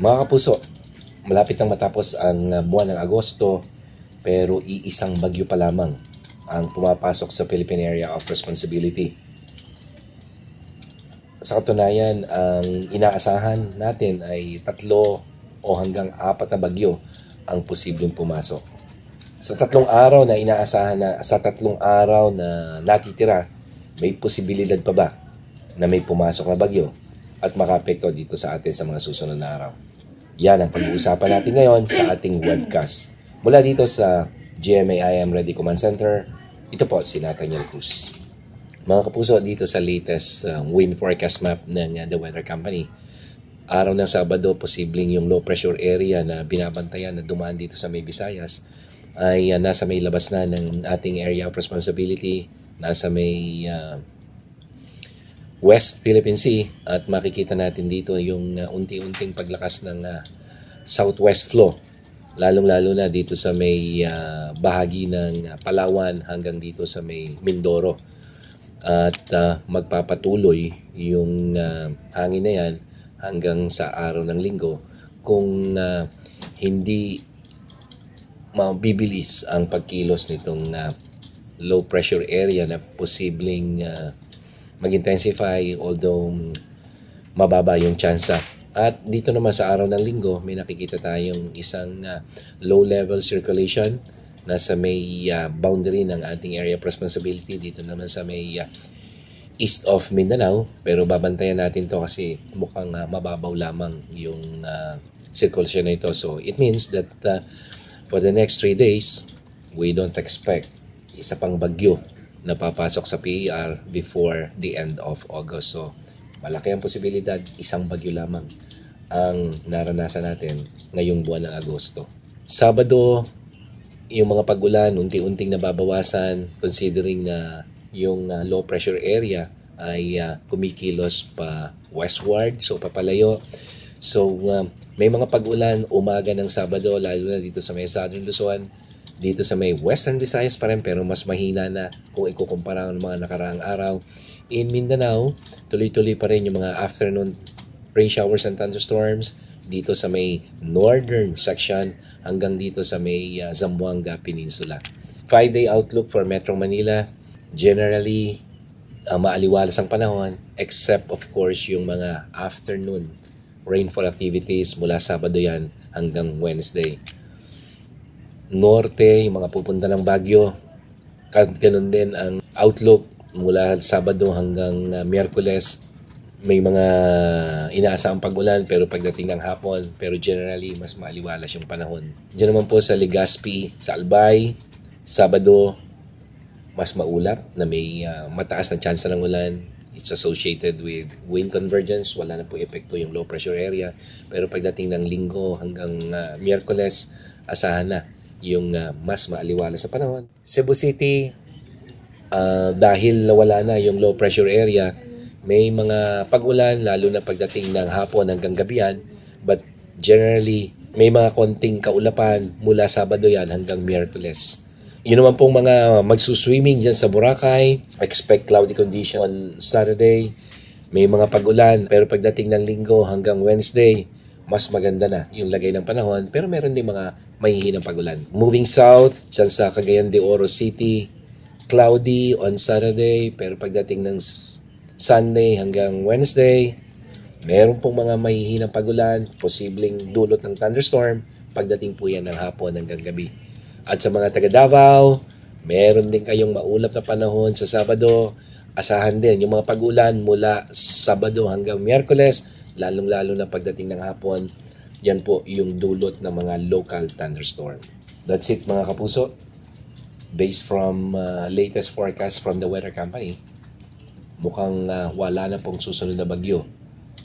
Mga kapuso, malapit nang matapos ang buwan ng Agosto, pero iisang bagyo pa lamang ang pumapasok sa Philippine Area of Responsibility. Sa katunayan, ang inaasahan natin ay 3 o hanggang 4 na bagyo ang posibleng pumasok. Sa 3 araw na inaasahan sa 3 araw na natitira, may posibilidad pa ba na may pumasok na bagyo at makaapekto dito sa atin sa mga susunod na araw? Yan ang pag-uusapan natin ngayon sa ating webcast. Mula dito sa GMA IM Ready Command Center, ito po si Nathaniel Cruz. Mga kapuso, dito sa latest wind forecast map ng The Weather Company, araw ng Sabado, posibleng yung low pressure area na binabantayan na dumaan dito sa May Visayas ay nasa may labas na ng ating area of responsibility, nasa may West Philippine Sea, at makikita natin dito yung unti-unting paglakas ng southwest flow, lalong-lalo na dito sa may bahagi ng Palawan hanggang dito sa may Mindoro. At magpapatuloy yung hangin na yan hanggang sa araw ng Linggo kung hindi mabibilis ang pagkilos nitong low pressure area na posibleng mag-intensify, although mababa yung tsansa. At dito naman sa araw ng Linggo, may nakikita tayong isang low-level circulation nasa may boundary ng ating area of responsibility. Dito naman sa may east of Mindanao, pero babantayan natin to kasi mukhang mababaw lamang yung circulation na ito. So it means that for the next 3 days, we don't expect isa pang bagyo na papasok sa PER before the end of August. So malaki ang posibilidad, isang bagyo lamang ang naranasan natin ngayong buwan ng Agosto. Sabado, yung mga pag-ulan unti-unting nababawasan considering na yung low pressure area ay kumikilos pa westward, so papalayo. So may mga pag-ulan umaga ng Sabado, lalo na dito sa may Southern Luzon, dito sa may Western Visayas pa rin, pero mas mahina na kung ikukumpara ng mga nakaraang araw. In Mindanao, tuloy-tuloy pa rin yung mga afternoon rain showers and thunderstorms dito sa may northern section hanggang dito sa may Zamboanga Peninsula. 5-day outlook for Metro Manila, generally maaliwalas ang panahon, except of course yung mga afternoon rainfall activities mula Sabado yan hanggang Wednesday. Norte, yung mga pupunta ng Baguio, ganun din ang outlook mula Sabado hanggang Miyerkules. May mga inaasahang pag-ulan pero pagdating ng hapon, pero generally mas maaliwalas yung panahon. Diyan naman po sa Legazpi, sa Albay, Sabado mas maulap na may mataas na tsansa ng ulan. It's associated with wind convergence, wala na po epekto yung low pressure area, pero pagdating ng Linggo hanggang Miyerkules, asahan na yung mas maaliwalas sa panahon. Cebu City, dahil nawala na yung low pressure area, may mga pag-ulan lalo na pagdating ng hapon hanggang gabihan, but generally may mga konting kaulapan mula Sabado yan hanggang Miyerkules. Yun naman pong mga magsuswimming dyan sa Boracay, expect cloudy condition on Saturday. May mga pag-ulan, pero pagdating ng Linggo hanggang Wednesday, mas maganda na yung lagay ng panahon, pero meron din mga mahihinang pag-ulan. Moving south, dyan sa Cagayan de Oro City, cloudy on Saturday, pero pagdating ng Sunday hanggang Wednesday, meron pong mga mahihinang pag-ulan, posibleng dulot ng thunderstorm, pagdating po yan ng hapon hanggang gabi. At sa mga taga Davao, meron din kayong maulap na panahon sa Sabado. Asahan din yung mga pag-ulan mula Sabado hanggang Miyerkules, lalong-lalo na pagdating ng hapon, yan po yung dulot ng mga local thunderstorm. That's it mga kapuso. Based from latest forecast from the Weather Company, mukhang wala na pong susunod na bagyo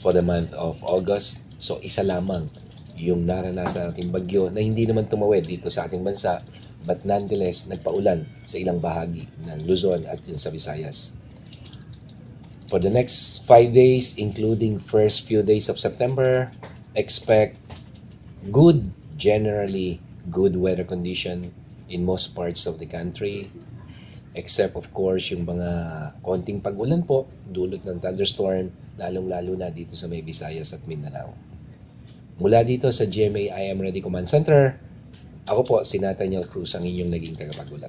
for the month of August. So isa lamang yung naranasan nating bagyo na hindi naman tumawid dito sa ating bansa, but nonetheless nagpaulan sa ilang bahagi ng Luzon at yun sa Visayas. For the next 5 days, including first few days of September, expect generally good weather condition in most parts of the country, except of course yung mga konting pag-ulan po, dulot ng thunderstorm, lalong-lalo na dito sa may Visayas at Mindanao. Mula dito sa GMA I Am Ready Command Center, ako po si Nathaniel Cruz, ang inyong naging tagapagulat.